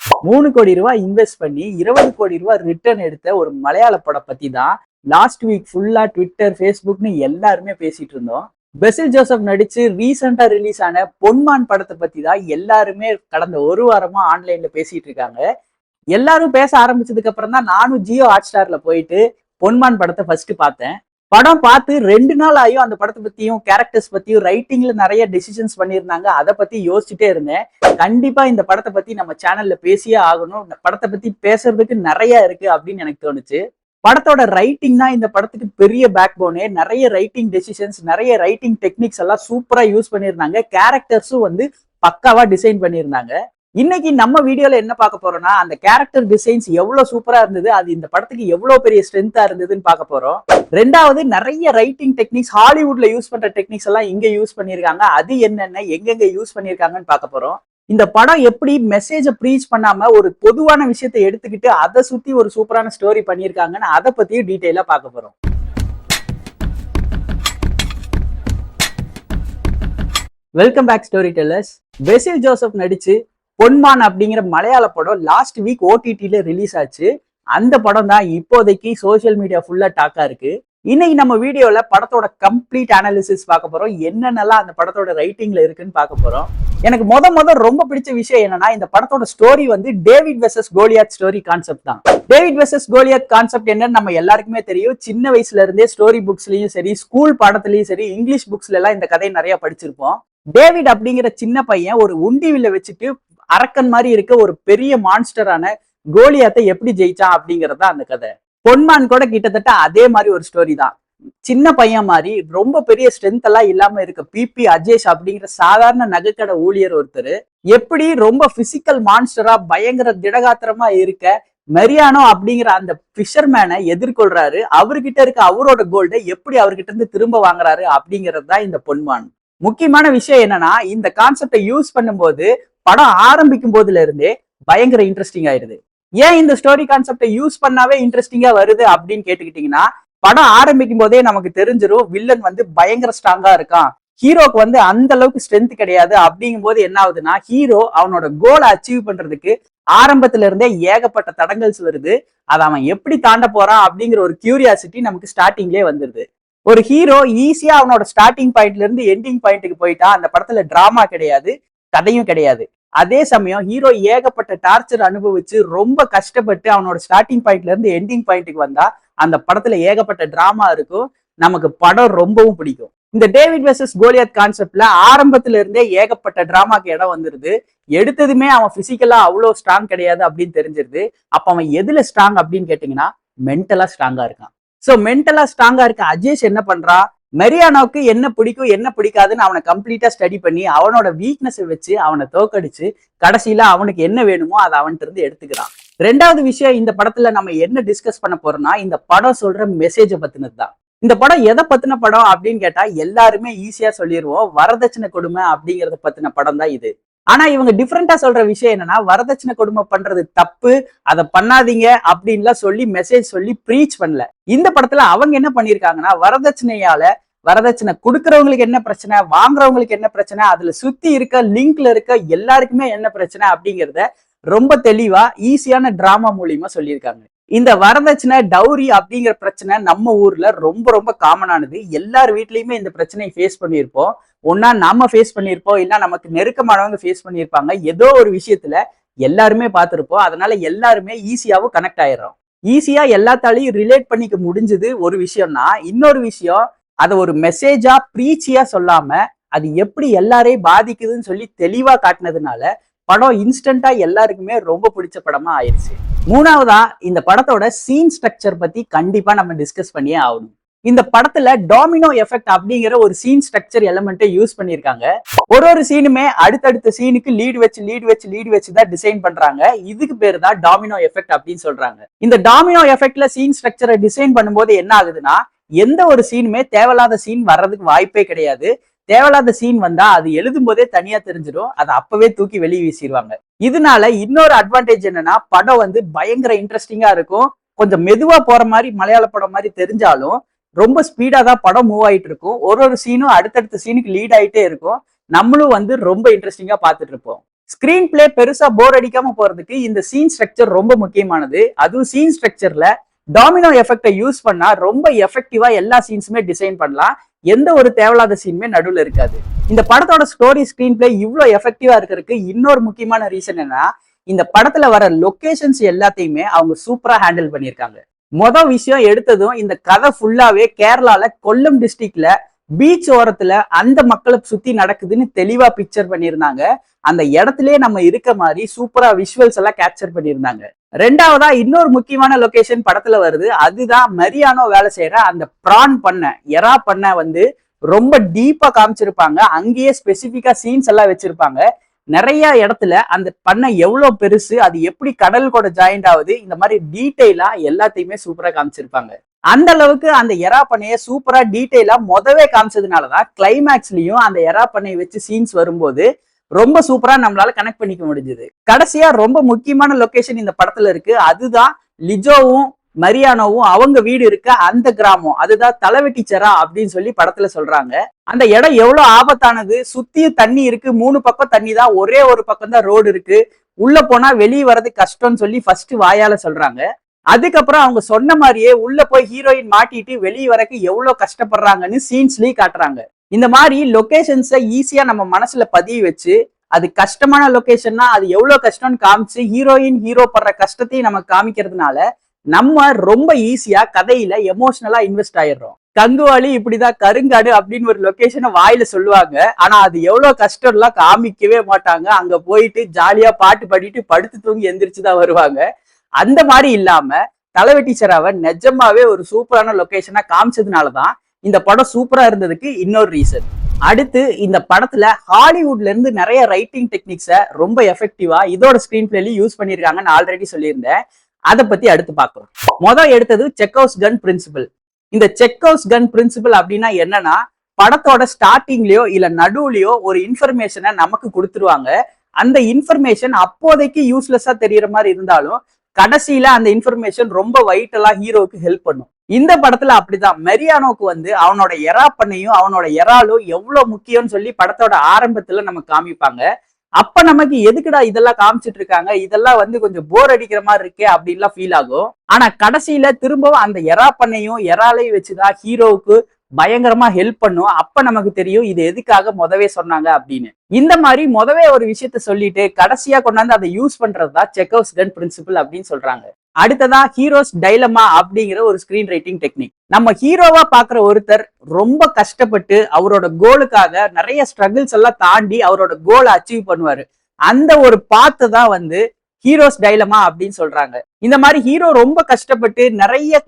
3 கோடி ரூபாய் இன்வெஸ்ட் பண்ணி 20 கோடி ரூபாய் ரிட்டர்ன் எடுத்த ஒரு மலையாள படம் பத்தி தான் லாஸ்ட் வீக் ஃபுல்லா ட்விட்டர், ஃபேஸ்புக்னு எல்லாருமே பேசிட்டு இருந்தோம். பெசில் ஜோசப் நடிச்சு ரீசெண்டா ரிலீஸ் ஆன பொன்மான் படத்தை பத்தி தான் எல்லாருமே கடந்த ஒரு வாரமா ஆன்லைன்ல பேசிட்டு இருக்காங்க. எல்லாரும் பேச ஆரம்பிச்சதுக்கு அப்புறம் தான் நானும் ஜியோ ஹாட்ஸ்டார்ல போயிட்டு பொன்மான் படத்தை ஃபர்ஸ்ட் பார்த்தேன். படம் பார்த்து 2 நாள் ஆயும் அந்த படத்தை பத்தியும் கேரக்டர்ஸ் பத்தியும் ரைட்டிங்ல நிறைய டெசிஷன்ஸ் பண்ணியிருந்தாங்க. அதை பத்தி யோசிச்சுட்டே இருந்தேன். கண்டிப்பா இந்த படத்தை பத்தி நம்ம சேனல்ல பேசியே ஆகணும், படத்தை பத்தி பேசுறதுக்கு நிறைய இருக்கு அப்படின்னு எனக்கு தோணுச்சு. படத்தோட ரைட்டிங் தான் இந்த படத்துக்கு பெரிய பேக் போனே. நிறைய ரைட்டிங் டெசிஷன்ஸ், நிறைய ரைட்டிங் டெக்னிக்ஸ் எல்லாம் சூப்பரா யூஸ் பண்ணியிருந்தாங்க. கேரக்டர்ஸும் வந்து பக்காவா டிசைன் பண்ணியிருந்தாங்க. இன்னைக்கு நம்ம வீடியோல என்ன பார்க்க போறோம்னா, அந்த கேரக்டர் டிசைன்ஸ் எவ்வளவு சூப்பரா இருந்தது, அது இந்த படத்துக்கு எவ்வளவு பெரிய ஸ்ட்ரென்த்தா இருந்ததுன்னு பார்க்க போறோம். ரெண்டாவது, நிறைய ரைட்டிங் டெக்னிக்ஸ், ஹாலிவுட்ல யூஸ் பண்ற டெக்னிக்ஸ் எல்லாம் இங்க யூஸ் பண்ணிருக்காங்க. அது என்னென்ன, எங்கெங்க யூஸ் பண்ணிருக்காங்கன்னு பார்க்க போறோம். இந்த படம் எப்படி மெசேஜ ப்ரீச் பண்ணாம ஒரு பொதுவான விஷயத்தை எடுத்துக்கிட்டு அதை சுத்தி ஒரு சூப்பரான ஸ்டோரி பண்ணிருக்காங்கன்னு அதை பத்தியும் டீட்டெயிலா பார்க்க போறோம். Welcome back storytellers. Basil Joseph நடிச்சு பொன்மான் அப்படிங்கிற மலையாள படம் லாஸ்ட் வீக் ஓடிடில ரிலீஸ் ஆச்சு. அந்த படம் தான் இப்போதைக்கு சோசியல் மீடியா ஃபுல்லா டாக்கா இருக்கு. இன்னைக்கு நம்ம வீடியோல படத்தோட கம்ப்ளீட் அனாலிசிஸ் பார்க்க போறோம். என்னென்னலாம் அந்த படத்தோட ரைட்டிங்ல இருக்குன்னு பார்க்க போறோம். எனக்கு முத ரொம்ப பிடிச்ச விஷயம் என்னன்னா, இந்த படத்தோட ஸ்டோரி வந்து David versus Goliath story concept தான். டேவிட் வெர்சஸ் கோலியாத் கான்செப்ட் என்னன்னு நம்ம எல்லாருக்குமே தெரியும். சின்ன வயசுல இருந்தே ஸ்டோரி புக்ஸ்லயும் சரி, ஸ்கூல் பாடத்திலயும் சரி, இங்கிலீஷ் புக்ஸ்ல எல்லாம் இந்த கதையை நிறைய படிச்சிருப்போம். டேவிட் அப்படிங்கிற சின்ன பையன் ஒரு உண்டிவில்ல வச்சுட்டு அரக்கன் மாதிரி இருக்க ஒரு பெரிய மான்ஸ்டரான கோலியாத்தை எப்படி ஜெயிச்சான் அப்படிங்கறத அந்த கதை. பொன்மான் கூட கிட்டத்தட்ட அதே மாதிரி ஒரு ஸ்டோரி தான். சின்ன பையன் மாதிரி ரொம்ப பெரிய ஸ்ட்ரென்த் எல்லாம் இல்லாம இருக்க பிபி அஜேஷ் அப்படிங்கிற சாதாரண நகைக்கடை ஊழியர் ஒருத்தர் எப்படி ரொம்ப பிசிக்கல் மான்ஸ்டரா பயங்கர திடகாத்திரமா இருக்க மெரியானோ அப்படிங்கிற அந்த பிஷர்மேனை எதிர்கொள்றாரு. அவர்கிட்ட இருக்க அவரோட கோல்டை எப்படி அவர்கிட்ட இருந்து திரும்ப வாங்குறாரு அப்படிங்கிறது தான் இந்த பொன்மான். முக்கியமான விஷயம் என்னன்னா, இந்த கான்செப்டை யூஸ் பண்ணும்போது படம் ஆரம்பிக்கும் போதுல இருந்தே பயங்கர இன்ட்ரெஸ்டிங் ஆயிருது. ஏன் இந்த ஸ்டோரி கான்செப்டை யூஸ் பண்ணாவே இன்ட்ரெஸ்டிங்கா வருது அப்படின்னு கேட்டுக்கிட்டீங்கன்னா, படம் ஆரம்பிக்கும் போதே நமக்கு தெரிஞ்சிடும் வில்லன் வந்து பயங்கர ஸ்ட்ராங்கா இருக்கான், ஹீரோக்கு வந்து அந்த அளவுக்கு ஸ்ட்ரென்த் கிடையாது. அப்படிங்கும் போது என்ன ஆகுதுன்னா, ஹீரோ அவனோட கோலை அச்சீவ் பண்றதுக்கு ஆரம்பத்துல இருந்தே ஏகப்பட்ட தடங்கல்ஸ் வருது. அதை அவன் எப்படி தாண்ட போறான் அப்படிங்கிற ஒரு கியூரியாசிட்டி நமக்கு ஸ்டார்டிங்லேயே வந்துருது. ஒரு ஹீரோ ஈஸியா அவனோட ஸ்டார்டிங் பாயிண்ட்ல இருந்து எண்டிங் பாயிண்ட்டுக்கு போயிட்டா அந்த படத்துல டிராமா கிடையாது, கதையும் கிடையாது. அதே சமயம் ஹீரோ ஏகப்பட்ட டார்ச்சர் அனுபவிச்சு ரொம்ப கஷ்டப்பட்டு அவனோட ஸ்டார்டிங் பாயிண்ட்ல இருந்து எண்டிங் பாயிண்ட்டுக்கு வந்தா அந்த படத்துல ஏகப்பட்ட டிராமா இருக்கும். நமக்கு படம் ரொம்பவும் பிடிக்கும். இந்த டேவிட் வெர்சஸ் கோலியாத் கான்செப்ட்ல ஆரம்பத்துல இருந்தே ஏகப்பட்ட டிராமாக்கு இடம் வந்துருது. எடுத்ததுமே அவன் பிசிக்கலா அவ்வளோ ஸ்ட்ராங் கிடையாது அப்படின்னு தெரிஞ்சிருது. அப்ப அவன் எதுல ஸ்ட்ராங் அப்படின்னு கேட்டீங்கன்னா, மென்டலா ஸ்ட்ராங்கா இருக்கான். சோ மென்டலா ஸ்ட்ராங்கா இருக்க அஜேஷ் என்ன பண்றான், மெரியானோக்கு என்ன பிடிக்கும் என்ன பிடிக்காதுன்னு அவனை கம்ப்ளீட்டா ஸ்டடி பண்ணி அவனோட வீக்னஸை வச்சு அவனை தோக்கடிச்சு கடைசியில அவனுக்கு என்ன வேணுமோ அதை அவன்கிட்ட இருந்து எடுத்துக்கிறான். ரெண்டாவது விஷயம், இந்த படத்துல நம்ம என்ன டிஸ்கஸ் பண்ண போறோம்னா, இந்த படம் சொல்ற மெசேஜை பத்தினது தான். இந்த படம் எதை பத்தின படம் அப்படின்னு கேட்டா எல்லாருமே ஈஸியா சொல்லிடுவோம், வரதட்சணை கொடுமை அப்படிங்கறத பத்தின படம் தான் இது. ஆனா இவங்க டிஃப்ரெண்டா சொல்ற விஷயம் என்னன்னா, வரதட்சணை கொடுமை பண்றது தப்பு, அதை பண்ணாதீங்க அப்படின்லாம் சொல்லி மெசேஜ் சொல்லி ப்ரீச் பண்ணல. இந்த படத்துல அவங்க என்ன பண்ணிருக்காங்கன்னா, வரதட்சணை கொடுக்கறவங்களுக்கு என்ன பிரச்சனை, வாங்குறவங்களுக்கு என்ன பிரச்சனை, அதுல சுத்தி இருக்க லிங்க்ல இருக்க எல்லாருக்குமே என்ன பிரச்சனை அப்படிங்கிறத ரொம்ப தெளிவா ஈஸியான டிராமா மூலியமா சொல்லியிருக்காங்க. இந்த வரதட்சணை, டவுரி அப்படிங்கிற பிரச்சனை நம்ம ஊர்ல ரொம்ப காமனானது. எல்லார் வீட்லயுமே இந்த பிரச்சனையை ஃபேஸ் பண்ணியிருப்போம். ஒன்னா நாம ஃபேஸ் பண்ணியிருப்போம், இல்ல நமக்கு நெருக்கமானவங்க ஃபேஸ் பண்ணியிருப்பாங்க. ஏதோ ஒரு விஷயத்துல எல்லாருமே பார்த்திருப்போம். அதனால எல்லாருமே ஈஸியாவும் கனெக்ட் ஆயிடுறோம். ஈஸியா எல்லாத்தாலையும் ரிலேட் பண்ணிக்க முடிஞ்சது ஒரு விஷயம்னா, இன்னொரு விஷயம் அதை ஒரு மெசேஜா ப்ரீச்சியா சொல்லாம அது எப்படி எல்லாரையும் பாதிக்குதுன்னு சொல்லி தெளிவா காட்டினதுனால படம் இன்ஸ்டன்டா எல்லாருக்குமே ரொம்ப பிடிச்ச படமா ஆயிடுச்சு. மூணாவதா, இந்த படத்தோட சீன் ஸ்ட்ரக்சர் பத்தி கண்டிப்பா நம்ம டிஸ்கஸ் பண்ணியே ஆகணும். இந்த படத்துல டாமினோ எஃபெக்ட் அப்படிங்கிற ஒரு சீன் ஸ்ட்ரக்சர் எலிமெண்ட்டை யூஸ் பண்ணியிருக்காங்க. ஒரு சீனுமே அடுத்தடுத்த சீனுக்கு லீட் வச்சு தான் டிசைன் பண்றாங்க. இதுக்கு பேரு தான் டாமினோ எஃபெக்ட் அப்படின்னு சொல்றாங்க. இந்த டாமினோ எஃபெக்ட்ல சீன் ஸ்ட்ரக்சரை டிசைன் பண்ணும்போது என்ன ஆகுதுன்னா, எந்த ஒரு சீனுமே தேவையில்லாத சீன் வர்றதுக்கு வாய்ப்பே கிடையாது. தேவையில்லாத சீன் வந்தா அது எழுதும் போதே தனியா தெரிஞ்சிடும், அதை அப்பவே தூக்கி வெளியே வீசிடுவாங்க. இதனால இன்னொரு அட்வான்டேஜ் என்னன்னா, படம் வந்து பயங்கர இன்ட்ரெஸ்டிங்கா இருக்கும். கொஞ்சம் மெதுவா போற மாதிரி மலையாள படம் மாதிரி தெரிஞ்சாலும் ரொம்ப ஸ்பீடா தான் படம் மூவ் ஆயிட்டு இருக்கும். ஒரு சீனும் அடுத்தடுத்த சீனுக்கு லீட் ஆயிட்டே இருக்கும். நம்மளும் வந்து ரொம்ப இன்ட்ரெஸ்டிங்கா பார்த்துட்டு இருப்போம். ஸ்கிரீன் பிளே பெருசா போர் அடிக்காம போறதுக்கு இந்த சீன் ஸ்ட்ரக்சர் ரொம்ப முக்கியமானது. அதுவும் சீன் ஸ்ட்ரக்சர்ல டாமினோ எஃபெக்டை யூஸ் பண்ணா ரொம்ப எஃபெக்டிவா எல்லா சீன்ஸுமே டிசைன் பண்ணலாம். எந்த ஒரு தேவையில்லாத சீனுமே நடுவில் இருக்காது. இந்த படத்தோட ஸ்டோரி ஸ்கிரீன் பிளே இவ்வளவு எஃபெக்டிவா இருக்கிறதுக்கு இன்னொரு முக்கியமான ரீசன் என்ன, இந்த படத்துல வர லொகேஷன்ஸ் எல்லாத்தையுமே அவங்க சூப்பரா ஹேண்டில் பண்ணியிருக்காங்க. விஷயம் எடுத்ததும் இந்த கதை ஃபுல்லாவே கேரளால கொல்லம் டிஸ்ட்ரிக்ட்ல பீச் ஓரத்துல அந்த மக்களை சுத்தி நடக்குதுன்னு தெளிவா பிக்சர் பண்ணியிருந்தாங்க. அந்த இடத்துலயே நம்ம இருக்க மாதிரி சூப்பரா விஷுவல்ஸ் எல்லாம் கேப்சர் பண்ணியிருந்தாங்க. ரெண்டாவதா இன்னொரு முக்கியமான லொகேஷன் படத்துல வருது. அதுதான் மரியானோ வேலை செய்யற அந்த பிரான் பண்ணை, எறா பண்ணை வந்து ரொம்ப டீப்பா காமிச்சிருப்பாங்க. அங்கேயே ஸ்பெசிபிக்கா சீன்ஸ் எல்லாம் வச்சிருப்பாங்க. நிறைய இடத்துல அந்த பண்ணை எவ்வளவு பெருசு, அது எப்படி கடல் கூட ஜாயிண்ட் ஆகுது, இந்த மாதிரி டீட்டெயிலா எல்லாத்தையுமே சூப்பரா காமிச்சிருப்பாங்க. அந்த அளவுக்கு அந்த எறா பண்ணைய சூப்பரா டீட்டெயிலா முதவே காமிச்சதுனாலதான் கிளைமேக்ஸ்லயும் அந்த எறா பண்ணையை வச்சு சீன்ஸ் வரும்போது ரொம்ப சூப்பரா நம்மளால கனெக்ட் பண்ணிக்க முடிஞ்சது. கடைசியா ரொம்ப முக்கியமான லொகேஷன் இந்த படத்துல இருக்கு. அதுதான் லிஜோவும் மரியானோவும் அவங்க வீடு இருக்க அந்த கிராமம். அதுதான் தலைவெட்டிச்சரா அப்படின்னு சொல்லி படத்துல சொல்றாங்க. அந்த இடம் எவ்வளவு ஆபத்தானது, சுத்தியும் தண்ணி இருக்கு, 3 பக்கம் தண்ணி தான், ஒரே ஒரு பக்கம் தான் ரோடு இருக்கு, உள்ள போனா வெளியே வர்றது கஷ்டம்னு சொல்லி ஃபர்ஸ்ட் வாயால சொல்றாங்க. அதுக்கப்புறம் அவங்க சொன்ன மாதிரியே உள்ள போய் ஹீரோயின் மாட்டிட்டு வெளியே வரக்கு எவ்வளவு கஷ்டப்படுறாங்கன்னு சீன்ஸ்லயே காட்டுறாங்க. இந்த மாதிரி லொகேஷன்ஸை ஈஸியா நம்ம மனசுல பதிய வச்சு, அது கஷ்டமான லொகேஷன்னா அது எவ்வளவு கஷ்டம்னு காமிச்சு ஹீரோ படுற கஷ்டத்தையும் நம்ம காமிக்கிறதுனால நம்ம ரொம்ப ஈஸியா கதையில எமோஷனலா இன்வெஸ்ட் ஆயிடுறோம். கங்குவாலி இப்படிதான் கருங்காடு அப்படின்னு ஒரு லொகேஷனை வாயில சொல்லுவாங்க. ஆனா அது எவ்வளவு கஷ்டம்லாம் காமிக்கவே மாட்டாங்க. அங்க போயிட்டு ஜாலியா பாட்டு பாடிட்டு படுத்து தூங்கி எந்திரிச்சுதான் வருவாங்க. அந்த மாதிரி இல்லாம தலைவெட்டிச்சராவை நிஜமாவே ஒரு சூப்பரான லொகேஷனா காமிச்சதுனாலதான் இந்த படம் சூப்பரா இருந்ததுக்கு இன்னொரு ரீசன். அடுத்து இந்த படத்துல ஹாலிவுட்ல இருந்து நிறைய ரைட்டிங் டெக்னிக்ஸை ரொம்ப எஃபெக்டிவா இதோட ஸ்கிரீன் பிளேலயும் யூஸ் பண்ணிருக்காங்கன்னு ஆல்ரெடி சொல்லியிருந்தேன். அதை பத்தி அடுத்து பார்க்கலாம். எடுத்தது செக்கோஸ் கன் பிரின்சிபல். இந்த செக்கோஸ் கன் பிரின்சிபல் அப்படின்னா என்னன்னா, படத்தோட ஸ்டார்டிங்லயோ இல்ல நடுவுலயோ ஒரு இன்ஃபர்மேஷனை நமக்கு கொடுத்துருவாங்க. அந்த இன்ஃபர்மேஷன் அப்போதைக்கு யூஸ்லெஸ்ஸா தெரியற மாதிரி இருந்தாலும் கடைசியில அந்த இன்ஃபர்மேஷன் ரொம்ப வைட்டலா ஹீரோவுக்கு ஹெல்ப் பண்ணும். இந்த படத்துல அப்படிதான் மரியானோக்கு வந்து அவனோட எறா பண்ணையும் அவனோட எறாலும் எவ்வளவு முக்கியம்னு சொல்லி படத்தோட ஆரம்பத்துல நம்ம காமிப்பாங்க. அப்ப நமக்கு எதுக்குடா இதெல்லாம் காமிச்சிட்டு இருக்காங்க, இதெல்லாம் வந்து கொஞ்சம் போர் அடிக்கிற மாதிரி இருக்கே அப்படின்லாம் ஃபீல் ஆகும். ஆனா கடைசியில திரும்பவும் அந்த எறா பண்ணையும் எறாலையும் வச்சுதான் ஹீரோவுக்கு பயங்கரமா ஹெல்ப் பண்ணும். அப்ப நமக்கு தெரியும் இது எதுக்காக முதவே சொன்னாங்க அப்படின்னு. இந்த மாதிரி முதவே ஒரு விஷயத்த சொல்லிட்டு கடைசியா கொண்டாந்து அதை யூஸ் பண்றதுதான் செக்கோஸ் கன் பிரின்சிபல் அப்படின்னு சொல்றாங்க. அடுத்ததா ஹீரோஸ் டைலமா அப்படிங்கிற ஒரு ஸ்கிரீன் ரைட்டிங் டெக்னிக். நம்ம ஹீரோவா பாக்குற ஒருத்தர் ரொம்ப கஷ்டப்பட்டு அவரோட கோலுக்காக நிறைய ஸ்ட்ரகிள்ஸ் எல்லாம் தாண்டி அவரோட கோலை அச்சீவ் பண்ணுவாரு. அந்த ஒரு பாத்து தான் வந்து ஹீரோஸ் டைலமா அப்படின்னு சொல்றாங்க. இந்த மாதிரி ஹீரோ ரொம்ப கஷ்டப்பட்டு நிறைய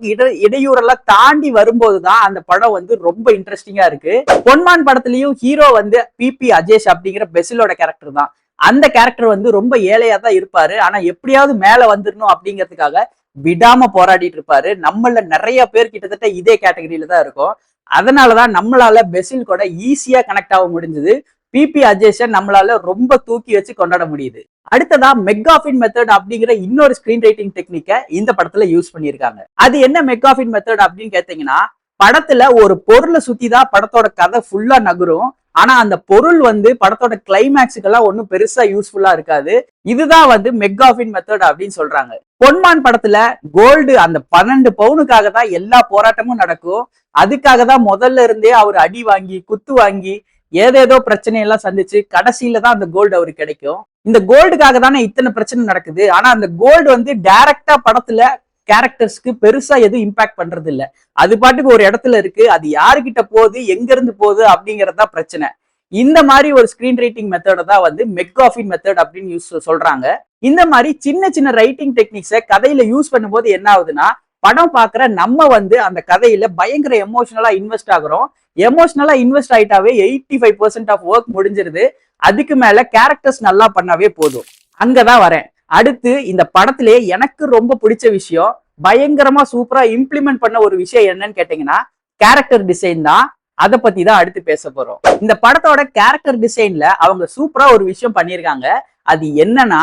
இடையூறெல்லாம் தாண்டி வரும்போதுதான் அந்த படம் வந்து ரொம்ப இன்ட்ரெஸ்டிங்கா இருக்கு. பொன்மான் படத்துலயும் ஹீரோ வந்து பிபி அஜேஷ் அப்படிங்கிற பெசிலோட கேரக்டர் தான். அந்த கேரக்டர் வந்து ரொம்ப ஏழையா தான் இருப்பாரு. ஆனா எப்படியாவது மேல வந்துடணும் அப்படிங்கிறதுக்காக விடாம போராடிட்டு இருப்பாரு. நம்மள நிறைய பேர் கிட்டத்தட்ட இதே கேட்டகரியில தான் இருக்கும். அதனாலதான் நம்மளால பெசில் கூட ஈஸியா கனெக்ட் ஆக முடிஞ்சது. பிபி அஜேஷை நம்மளால ரொம்ப தூக்கி வச்சு கொண்டாட முடியுது. அடுத்ததா மெக்காஃபின் மெத்தட் அப்படிங்கிற இன்னொரு ஸ்கிரீன் ரைட்டிங் டெக்னிக்கை இந்த படத்துல யூஸ் பண்ணியிருக்காங்க. அது என்ன மெக்காஃபின் மெத்தட் அப்படின்னு கேட்டீங்கன்னா, படத்துல ஒரு பொருளை சுத்தி தான் படத்தோட கதை ஃபுல்லா நகரும். ஆனா அந்த பொருள் வந்து படத்தோட கிளைமேக்ஸுக்கெல்லாம் ஒன்றும் பெருசா யூஸ்ஃபுல்லா இருக்காது. இதுதான் வந்து மெக்காஃபின் மெத்தட் அப்படின்னு சொல்றாங்க. பொன்மான் படத்துல கோல்டு அந்த 12 பவுனுக்காக தான் எல்லா போராட்டமும் நடக்கும். அதுக்காக தான் முதல்ல இருந்தே அவர் அடி வாங்கி குத்து வாங்கி ஏதேதோ பிரச்சனையெல்லாம் சந்திச்சு கடைசியில தான் அந்த கோல்டு அவருக்கு கிடைக்கும். இந்த கோல்டுக்காக தானே இத்தனை பிரச்சனை நடக்குது. ஆனா அந்த கோல்டு வந்து டைரக்டா படத்துல கேரக்டர்ஸ்க்கு பெருசா எதுவும் இம்பாக்ட் பண்றது இல்ல. அது பாட்டுக்கு ஒரு இடத்துல இருக்கு. அது யாருக்கிட்ட போகுது, எங்க இருந்து போகுது அப்படிங்கறதா பிரச்சனை. இந்த மாதிரி ஒரு ஸ்கிரீன் ரைட்டிங் மெத்தட தான் வந்து மெக்காஃபின் மெத்தட் அப்படின்னு சொல்றாங்க. இந்த மாதிரி சின்ன சின்ன ரைட்டிங் டெக்னிக்ஸை கதையில யூஸ் பண்ணும்போது என்ன ஆகுதுன்னா, படம் பாக்குற நம்ம வந்து அந்த கதையில பயங்கர எமோஷனலா இன்வெஸ்ட் ஆகுறோம். எமோஷனலா இன்வெஸ்ட் ஆயிட்டாவே 85% ஆஃப் ஒர்க் முடிஞ்சிருது. அதுக்கு மேல கேரக்டர்ஸ் நல்லா பண்ணாவே போதும். அங்கதான் வரேன். அடுத்து இந்த படத்திலேயே எனக்கு ரொம்ப பிடிச்ச விஷயம், பயங்கரமா சூப்பரா இம்ப்ளிமெண்ட் பண்ண ஒரு விஷயம் என்னன்னு கேட்டீங்கன்னா, கேரக்டர் டிசைன் தான். அதை பத்தி தான் அடுத்து பேச போறோம். இந்த படத்தோட கேரக்டர் டிசைன்ல அவங்க சூப்பரா ஒரு விஷயம் பண்ணிருக்காங்க. அது என்னன்னா,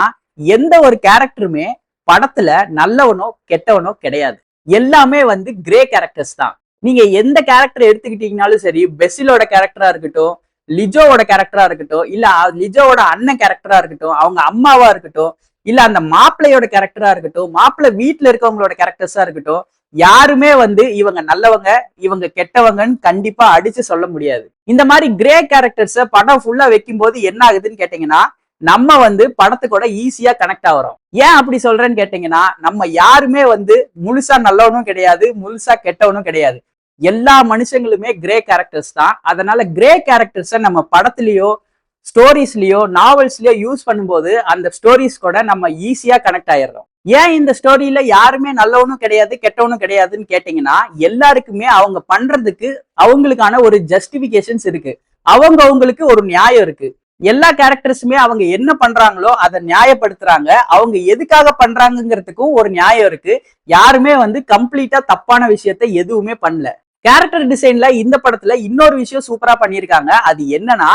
எந்த ஒரு கேரக்டருமே படத்துல நல்லவனோ கெட்டவனோ கிடையாது. எல்லாமே வந்து கிரே கேரக்டர்ஸ் தான். நீங்க எந்த கேரக்டர் எடுத்துக்கிட்டீங்கனாலும் சரி, பெசிலோட கேரக்டரா இருக்கட்டும், லிஜோவோட கேரக்டரா இருக்கட்டும், இல்ல லிஜோவோட அண்ணன் கேரக்டரா இருக்கட்டும், அவங்க அம்மாவா இருக்கட்டும், இல்ல அந்த மாப்பிள்ளையோட கேரக்டரா இருக்கட்டும், மாப்பிள்ளை வீட்டுல இருக்கவங்களோட கேரக்டர்ஸா இருக்கட்டும், யாருமே வந்து இவங்க நல்லவங்க இவங்க கெட்டவங்கன்னு கண்டிப்பா அடிச்சு சொல்ல முடியாது. இந்த மாதிரி கிரே கேரக்டர்ஸ படம் ஃபுல்லா வைக்கும் போது என்ன ஆகுதுன்னு கேட்டீங்கன்னா, நம்ம வந்து படத்துக்கூட ஈஸியா கனெக்ட் ஆகிறோம். ஏன் அப்படி சொல்றேன்னு கேட்டீங்கன்னா, நம்ம யாருமே வந்து முழுசா நல்லவனும் கிடையாது, முழுசா கெட்டவனும் கிடையாது. எல்லா மனுஷங்களுமே கிரே கேரக்டர்ஸ் தான். அதனால கிரே கேரக்டர்ஸை நம்ம படத்துலயோ ஸ்டோரிஸ்லயோ நாவல்ஸ்லயோ யூஸ் பண்ணும்போது அந்த ஸ்டோரிஸ் கூட நம்ம ஈஸியா கனெக்ட் ஆயிடுறோம். ஏன் இந்த ஸ்டோரியில யாருமே நல்லவனும் கிடையாது கெட்டவனும் கிடையாதுன்னு கேட்டீங்கன்னா, எல்லாருக்குமே அவங்க பண்றதுக்கு அவங்களுக்கான ஒரு ஜஸ்டிபிகேஷன்ஸ் இருக்கு. அவங்களுக்கு ஒரு நியாயம் இருக்கு. எல்லா கேரக்டர்ஸுமே அவங்க என்ன பண்றாங்களோ அதை நியாயப்படுத்துறாங்க. அவங்க எதுக்காக பண்றாங்கிறதுக்கும் ஒரு நியாயம் இருக்கு. யாருமே வந்து கம்ப்ளீட்டா தப்பான விஷயத்த எதுவுமே பண்ணல. கேரக்டர் டிசைன்ல இந்த படத்துல இன்னொரு விஷயம் சூப்பரா பண்ணியிருக்காங்க. அது என்னன்னா,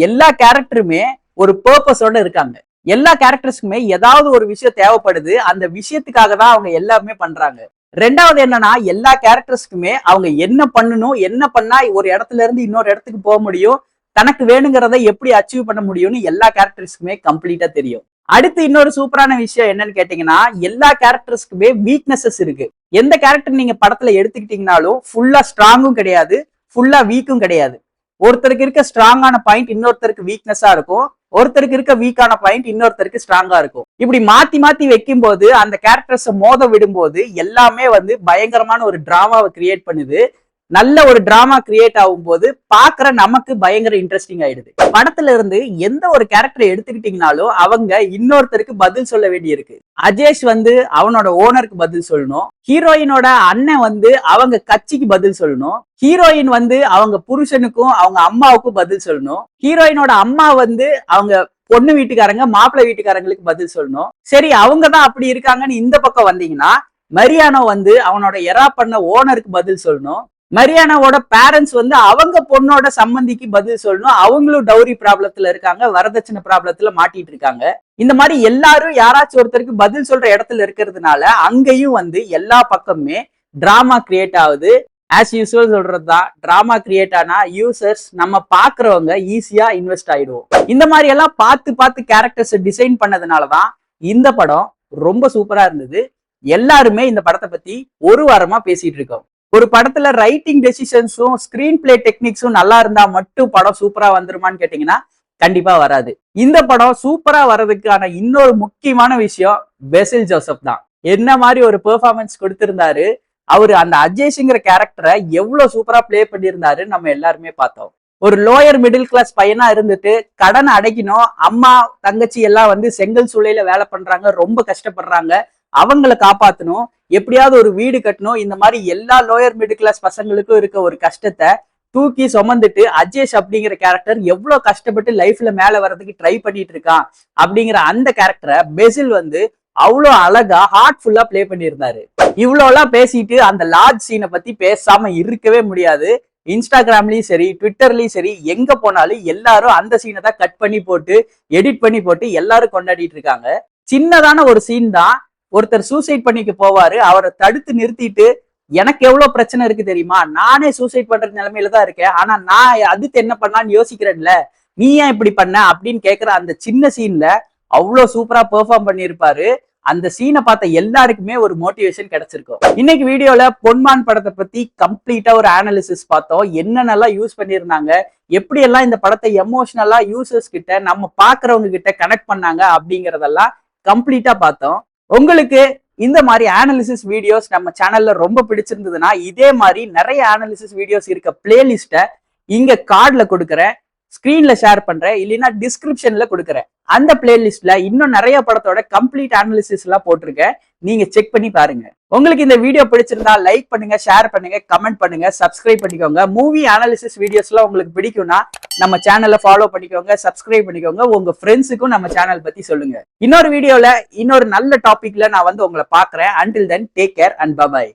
எல்லா கேரக்டருமே ஒரு பர்பஸோட இருக்காங்க. எல்லா கேரக்டர்ஸ்க்குமே ஏதாவது ஒரு விஷயம் தேவைப்படுது. அந்த விஷயத்துக்காக தான் அவங்க எல்லாமே பண்றாங்க. ரெண்டாவது என்னன்னா, எல்லா கேரக்டர்ஸ்க்குமே அவங்க என்ன பண்ணணும், என்ன பண்ணா ஒரு இடத்துல இருந்து இன்னொரு இடத்துக்கு போக முடியும், தனக்கு வேணுங்கிறத எப்படி அச்சீவ் பண்ண முடியும்னு எல்லா கேரக்டர்ஸ்க்குமே கம்ப்ளீட்டா தெரியும். அடுத்து இன்னொரு சூப்பரான விஷயம் என்னன்னு கேட்டீங்கன்னா, எல்லா கேரக்டர்ஸ்க்குமே வீக்னஸஸ் இருக்கு. எந்த கேரக்டர் நீங்க படத்துல எடுத்துக்கிட்டீங்கனாலும் ஃபுல்லா ஸ்ட்ராங்கும் கிடையாது, ஃபுல்லா வீக்கும் கிடையாது. ஒருத்தருக்கு இருக்க ஸ்ட்ராங்கான பாயிண்ட் இன்னொருத்தருக்கு வீக்னஸா இருக்கும், ஒருத்தருக்கு இருக்க வீக்கான பாயிண்ட் இன்னொருத்தருக்கு ஸ்ட்ராங்கா இருக்கும். இப்படி மாத்தி மாத்தி வைக்கும் போது அந்த கேரக்டர்ஸை மோத விடும்போது எல்லாமே வந்து பயங்கரமான ஒரு டிராமாவை கிரியேட் பண்ணுது. நல்ல ஒரு டிராமா கிரியேட் ஆகும் போது பாக்குற நமக்கு பயங்கர இன்ட்ரெஸ்டிங் ஆயிடுது. படத்துல இருந்து எந்த ஒரு கேரக்டரை எடுத்துக்கிட்டீங்கனாலும் அவங்க இன்னொருத்தருக்கு பதில் சொல்ல வேண்டி இருக்கு. அஜேஷ் வந்து அவனோட ஓனருக்கு பதில் சொல்லணும், ஹீரோயினோட அண்ணன் வந்து அவங்க கட்சிக்கு பதில் சொல்லணும், ஹீரோயின் வந்து அவங்க புருஷனுக்கும் அவங்க அம்மாவுக்கும் பதில் சொல்லணும், ஹீரோயினோட அம்மா வந்து அவங்க பொண்ணு வீட்டுக்காரங்க மாப்பிள்ளை வீட்டுக்காரங்களுக்கு பதில் சொல்லணும். சரி, அவங்கதான் அப்படி இருக்காங்கன்னு இந்த பக்கம் வந்தீங்கன்னா, மரியானோ வந்து அவனோட எரா பண்ண ஓனருக்கு பதில் சொல்லணும், மரியானாவோட பேரண்ட்ஸ் வந்து அவங்க பொண்ணோட சம்பந்திக்கு பதில் சொல்லணும், அவங்களும் டவுரி ப்ராப்ளத்துல இருக்காங்க, வரதட்சணை ப்ராப்ளத்துல மாட்டிட்டு இருக்காங்க. இந்த மாதிரி எல்லாரும் யாராச்சும் ஒருத்தருக்கு பதில் சொல்ற இடத்துல இருக்கிறதுனால அங்கேயும் வந்து எல்லா பக்கமுமே டிராமா கிரியேட் ஆகுது. ஆஸ் யூஸ்வல் சொல்றதுதான், டிராமா கிரியேட் ஆனா யூசர்ஸ் நம்ம பாக்குறவங்க ஈஸியா இன்வெஸ்ட் ஆயிடுவோம். இந்த மாதிரி எல்லாம் பார்த்து பார்த்து கேரக்டர்ஸ் டிசைன் பண்ணதுனாலதான் இந்த படம் ரொம்ப சூப்பரா இருந்தது. எல்லாருமே இந்த படத்தை பத்தி ஒரு வாரமா பேசிட்டு இருக்கோம். ஒரு படத்துல ரைட்டிங் டெசிஷன்ஸும் ஸ்கிரீன் பிளே டெக்னிக்ஸும் நல்லா இருந்தா மட்டும் படம் சூப்பரா வந்துருமான்னு கேட்டீங்கன்னா கண்டிப்பா வராது. இந்த படம் சூப்பரா வர்றதுக்கான இன்னொரு முக்கியமான விஷயம் பெசில் ஜோசப் தான். என்ன மாதிரி ஒரு பெர்ஃபார்மன்ஸ் கொடுத்திருந்தாரு. அவரு அந்த அஜேஷ்ங்கிற கேரக்டரை எவ்வளவு சூப்பரா பிளே பண்ணியிருந்தாரு நம்ம எல்லாருமே பார்த்தோம். ஒரு லோயர் மிடில் கிளாஸ் பையனா இருந்துட்டு கடனை அடைக்கணும், அம்மா தங்கச்சி எல்லாம் வந்து செங்கல் சூளையில வேலை பண்றாங்க, ரொம்ப கஷ்டப்படுறாங்க, அவங்களை காப்பாத்தணும், எப்படியாவது ஒரு வீடு கட்டணும். இந்த மாதிரி எல்லா லோயர் மிடில் கிளாஸ் பசங்களுக்கும் இருக்க ஒரு கஷ்டத்தை தூக்கி சுமந்துட்டு அஜேஷ் அப்படிங்கிற கேரக்டர் எவ்வளவு கஷ்டப்பட்டு லைஃப்ல மேல வர்றதுக்கு ட்ரை பண்ணிட்டு இருக்கான் அப்படிங்கிற அந்த கேரக்டரை பெசில் வந்து அவ்வளோ அழகா ஹார்ட்ஃபுல்லா பிளே பண்ணியிருந்தாரு. இவ்வளோ எல்லாம் பேசிட்டு அந்த லார்ஜ் சீனை பத்தி பேசாம இருக்கவே முடியாது. இன்ஸ்டாகிராம்லயும் சரி ட்விட்டர்லயும் சரி எங்க போனாலும் எல்லாரும் அந்த சீனை தான் கட் பண்ணி போட்டு எடிட் பண்ணி போட்டு எல்லாரும் கொண்டாடிட்டு இருக்காங்க. சின்னதான ஒரு சீன் தான். ஒருத்தர் சூசைட் பண்ணிக்க போவாரு, அவரை தடுத்து நிறுத்திட்டு எனக்கு எவ்வளவு பிரச்சனை இருக்கு தெரியுமா, நானே சூசைட் பண்ற நிலைமையில தான் இருக்கேன், ஆனா நான் அதுக்கு என்ன பண்ணான்னு யோசிக்கிறேன்ல, நீ ஏன் இப்படி பண்ண அப்படின்னு கேக்குற அந்த சின்ன சீன்ல அவ்வளவு சூப்பரா பெர்ஃபார்ம் பண்ணியிருப்பாரு. அந்த சீனை பார்த்த எல்லாருக்குமே ஒரு மோட்டிவேஷன் கிடைச்சிருக்கும். இன்னைக்கு வீடியோல பொன்மான் படத்தை பத்தி கம்ப்ளீட்டா ஒரு அனாலிசிஸ் பார்த்தோம். என்னென்னலாம் யூஸ் பண்ணியிருந்தாங்க, எப்படி எல்லாம் இந்த படத்தை எமோஷனலா யூசர்ஸ் கிட்ட நம்ம பாக்குறவங்க கிட்ட கனெக்ட் பண்ணாங்க அப்படிங்கறதெல்லாம் கம்ப்ளீட்டா பார்த்தோம். உங்களுக்கு இந்த மாதிரி அனாலிசிஸ் வீடியோஸ் நம்ம சேனல்ல ரொம்ப பிடிச்சிருந்ததுன்னா இதே மாதிரி நிறைய அனாலிசிஸ் வீடியோஸ் இருக்க பிளேலிஸ்ட்டை இங்க கார்ட்ல கொடுக்குறேன், ஸ்கிரீன்ல ஷேர் பண்றேன், இல்லைன்னா டிஸ்கிரிப்ஷன்ல கொடுக்குறேன். அந்த பிளேலிஸ்ட்ல இன்னும் நிறைய படத்தோட கம்ப்ளீட் அனாலிசிஸ் எல்லாம் போட்டிருக்கேன், நீங்க செக் பண்ணி பாருங்க. உங்களுக்கு இந்த வீடியோ பிடிச்சிருந்தா லைக் பண்ணுங்க, ஷேர் பண்ணுங்க, கமெண்ட் பண்ணுங்க, சப்ஸ்கிரைப் பண்ணிக்கோங்க. மூவி அனாலிசிஸ் வீடியோஸ் எல்லாம் உங்களுக்கு பிடிக்கும்னா நம்ம சேனலை ஃபாலோ பண்ணிக்கோங்க, சப்ஸ்கிரைப் பண்ணிக்கோங்க. உங்க ஃப்ரெண்ட்ஸுக்கும் நம்ம சேனல் பத்தி சொல்லுங்க. இன்னொரு வீடியோல இன்னொரு நல்ல டாபிக்ல நான் வந்து உங்களை பாக்குறேன். Until then take care and by.